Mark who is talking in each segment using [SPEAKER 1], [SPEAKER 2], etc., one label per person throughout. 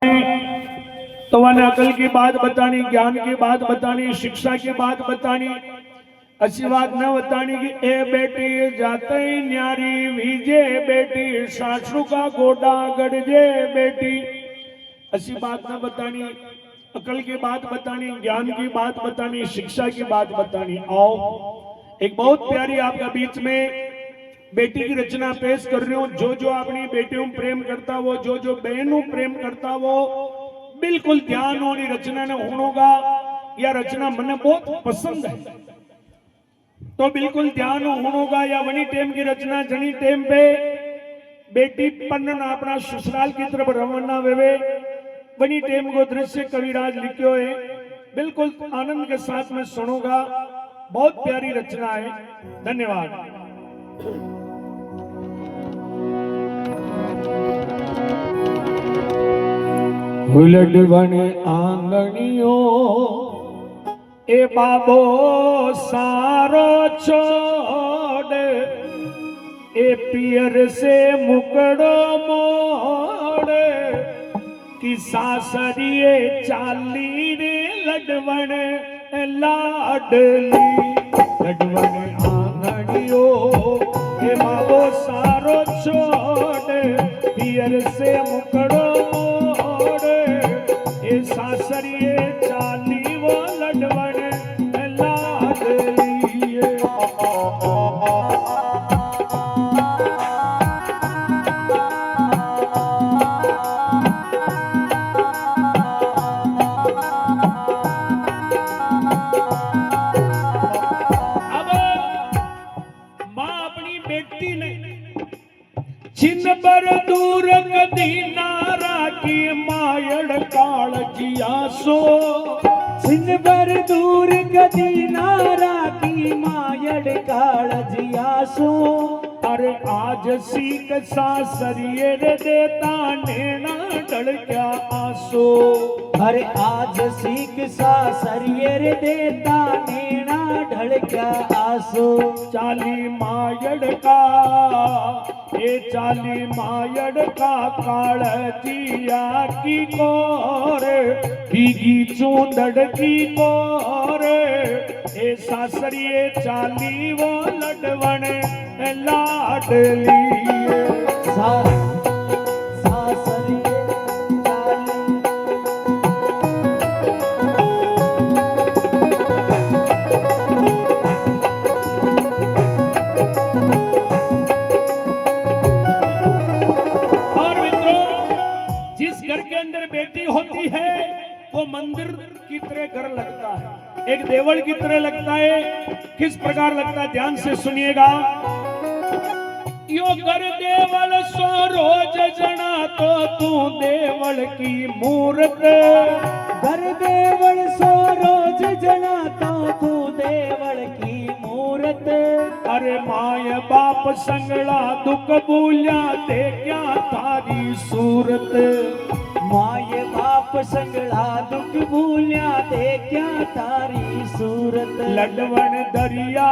[SPEAKER 1] तो मैंने अकल की बात बतानी, ज्ञान की बात बतानी, शिक्षा की बात बतानी, अच्छी बात न बतानी कि ए बेटी जाते ही न्यारी वीजे बेटी सासू का गोडा गड़जे बेटी, अच्छी बात न बतानी, अकल की बात बतानी, ज्ञान की बात बतानी, शिक्षा की बात बतानी। आओ एक बहुत प्यारी आपका बीच में बेटी की रचना पेश कर रही हूं। जो जो अपनी बेटियों प्रेम करता वो, जो जो बहनों प्रेम करता वो बिल्कुल ध्यान होनी रचना ने होगा। या रचना मने बहुत पसंद है तो बिल्कुल ध्यान होगा। या वनी टेम की रचना जनी टेम पे बेटी पन्नन अपना ससुराल की तरफ रवाना वेवे वनी टेम को दृश्य कविराज लिखियो है। बिल्कुल आनंद के साथ में सुनूंगा। बहुत प्यारी रचना है। धन्यवाद। हुलडवन आंगणियों ए बाबो सारो छोड़ ए पियर से मुकड़ो मोड़ कि सासरिए चाली रे लडवन लाडली लडवन आंगणियों ए बाबो सारो छोड़ पियर से मुकड़ो सासरिए चाली वो लडवन लाडली। अब मां अपनी बेटी ने चिन्ह पर दूर कदी नारा की मायड़ काल जियासो
[SPEAKER 2] छिन पर दूर कदी नारा की मायड़ काल जियासो।
[SPEAKER 1] अरे आज सीख सासरिये रे देता नेना डल क्या आसो।
[SPEAKER 2] अरे आज सीख सासरिये रे देता नेना ढल क्या आसो।
[SPEAKER 1] चाली मायड़ का ये चाली मायड़ का काल जिया की कोर भीगी चूंदड़ की कोर ए सासरिये चाली वो लडवन लाडली।
[SPEAKER 2] सासरिये चाली
[SPEAKER 1] बेटी होती है वो मंदिर की तरह घर लगता है, एक देवल की तरह लगता है। किस प्रकार लगता है ध्यान से सुनिएगा। यो घर देवल सो रोज जना तो तू देवल की मूर्त।
[SPEAKER 2] घर देवल सो रोज जना तो तू देवल की मूर्त।
[SPEAKER 1] अरे माय बाप संगला दुख भूलिया दे क्या थारी सूरत।
[SPEAKER 2] माय बाप संगला दुख भूलिया दे क्या तारी सूरत।
[SPEAKER 1] लडवन दरिया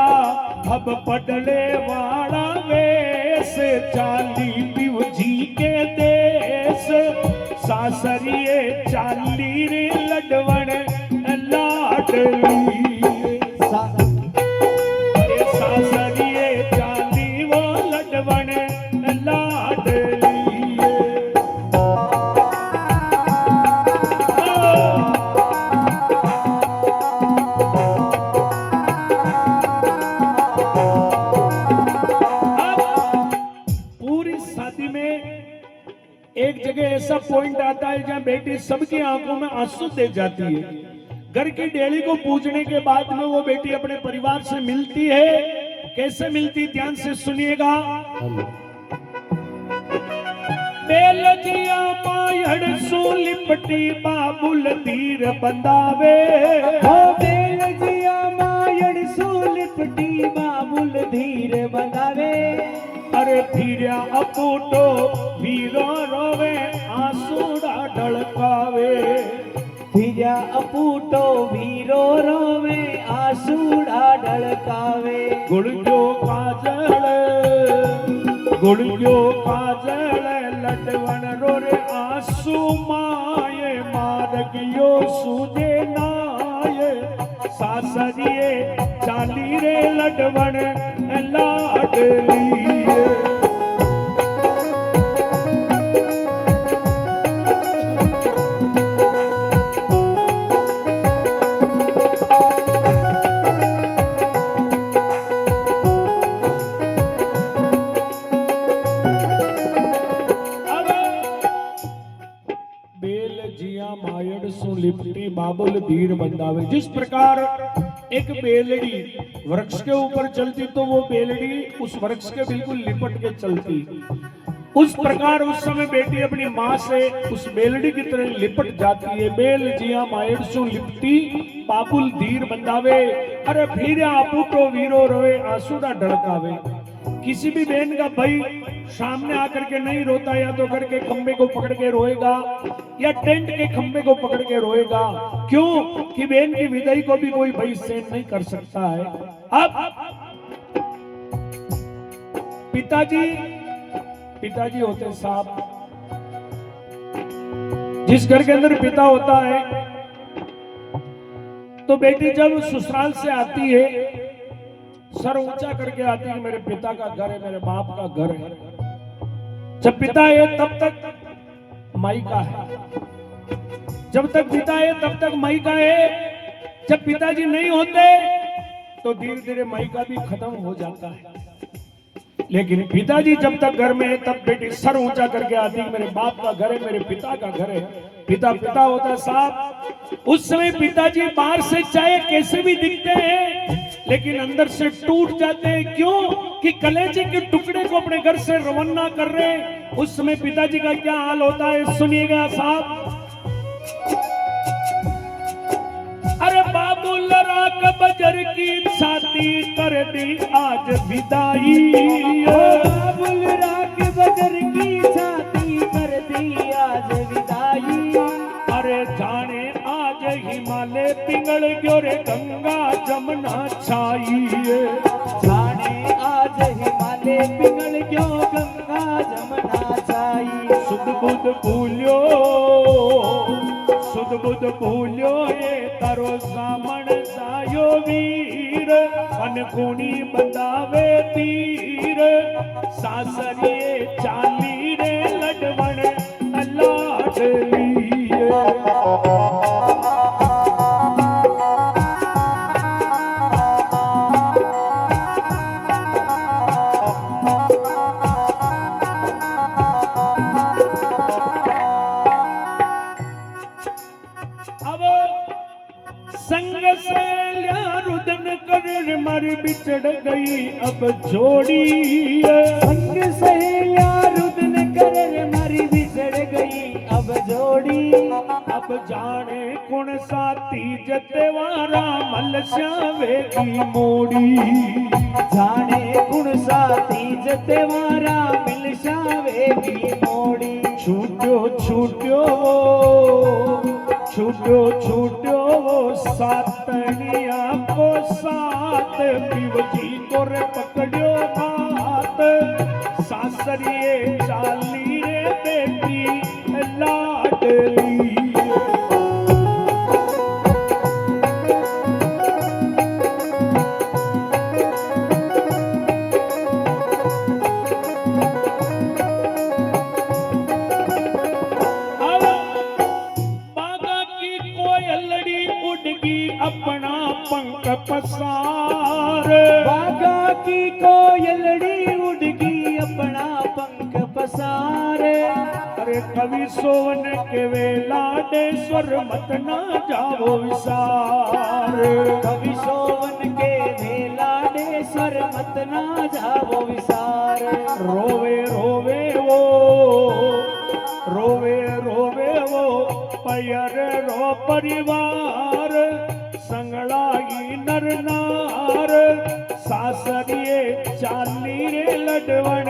[SPEAKER 1] अब पडले वाला वेश चाली बिव जी के देश सासरिये चाली रे लडवन लाडली। सासरिये चाली वो लडवन लाडली। एक जगह ऐसा पॉइंट आता है जहां बेटी सबकी आंखों में आंसू दे जाती है। घर की डेली को पूजने के बाद में वो बेटी अपने परिवार से मिलती है। कैसे मिलती ध्यान से सुनिएगा। बेलजिया मायड़ सो लिपटी बाबुल धीर बंदावे।
[SPEAKER 2] हो बेलजिया मायड़ सो लिपटी बाबुल धीर बंदावे।
[SPEAKER 1] अरे फिरिया अपूटो वीरो रोवे आंसूड़ा ढलकावे।
[SPEAKER 2] फिरिया अपूटो वीरो रोवे आंसूड़ा ढलकावे।
[SPEAKER 1] गुड़ियो काजल गुड़ियो काजल लडवन रो रे आंसू मां मार्गियो सूझे नाय सासरिए चाली रे लडवण लाडली लिपटी बाबुल धीर बंदावे। जिस प्रकार एक बेलड़ी वृक्ष के ऊपर चलती तो वो बेलड़ी उस वृक्ष के बिल्कुल लिपट के चलती, उस प्रकार उस समय बेटी अपनी माँ से उस बेलड़ी की तरह लिपट जाती है। बेल जिया मायड़ सु लिपटी बाबुल धीर बंदावे। अरे फिर आपू तो वीरो रोए आंसू ना ढड़कावे। किसी भी बहन का भाई सामने आकर के नहीं रोता, या तो घर के खंबे को पकड़ के रोएगा या टेंट के खंबे को पकड़ के रोएगा। क्यों कि बहन की विदाई को भी कोई भाई सहन नहीं कर सकता है। अब पिताजी होते साहब। जिस घर के अंदर पिता होता है तो बेटी जब ससुराल से आती है सर ऊंचा करके आती है, मेरे पिता का घर है, मेरे बाप का घर है। जब पिता है तब तक मायका है, जब तक पिता है तब तक मायका है। जब पिताजी नहीं होते तो धीरे धीरे मायका भी खत्म हो जाता है। लेकिन पिताजी जब तक घर में है तब बेटी सर ऊंचा करके आती है, मेरे बाप का घर है, मेरे पिता का घर है। पिता पिता होता है साहब। उस समय पिताजी बाहर से चाहे कैसे भी दिखते हैं लेकिन अंदर से टूट जाते हैं। क्यों कि कलेजे के टुकड़े को अपने घर से रवाना कर रहे हैं। उस समय पिताजी का क्या हाल होता है सुनिएगा साहब। अरे बाबू लराक बजर की छाती कर दी आज विदाई।
[SPEAKER 2] बाबू लराक बजर की छाती कर दी आज विदाई।
[SPEAKER 1] अरे जाने आज हिमालय पिंगल गयो रे गंगा जमुना छाई।
[SPEAKER 2] जाने आज हिमालय पिंगल गयो गंगा जमुना छाई।
[SPEAKER 1] सुध बुध भूल्यो ये तारो सामण जायो वीर। अनगुणी बंदावे तीर सासरिए चाली रे लडवण लाडली। संग सहेलिया रुदन कर मर बिछड़ गई अब जोड़ी।
[SPEAKER 2] संग सहेलिया रुदन कर मर बिछड़ गई अब जोड़ी।
[SPEAKER 1] अब जाने कुण साथी जतेवारा मल श्यावे की मोड़ी।
[SPEAKER 2] जाने कुण साथी जतेवारा मिल श्यावे की मोड़ी।
[SPEAKER 1] छूट्यो छूट्यो वो सातनिया को साथ पिवजी को रे पकड़ियो हाथ। सासरिए चाली रे बेटी लाडली। अपना पंख पसार।
[SPEAKER 2] बागा की कोयलड़ी उड़गी अपना पंख पसार।
[SPEAKER 1] अरे कवि सोवन के वेला देश्वर मत ना जाओ विसार।
[SPEAKER 2] कवि सोवन के वेला देश्वर मत ना जाओ विसार।
[SPEAKER 1] रोवे रोवे वो पयर रो परिवार। संगड़ाई नर नार सासरिए चाली रे लडवण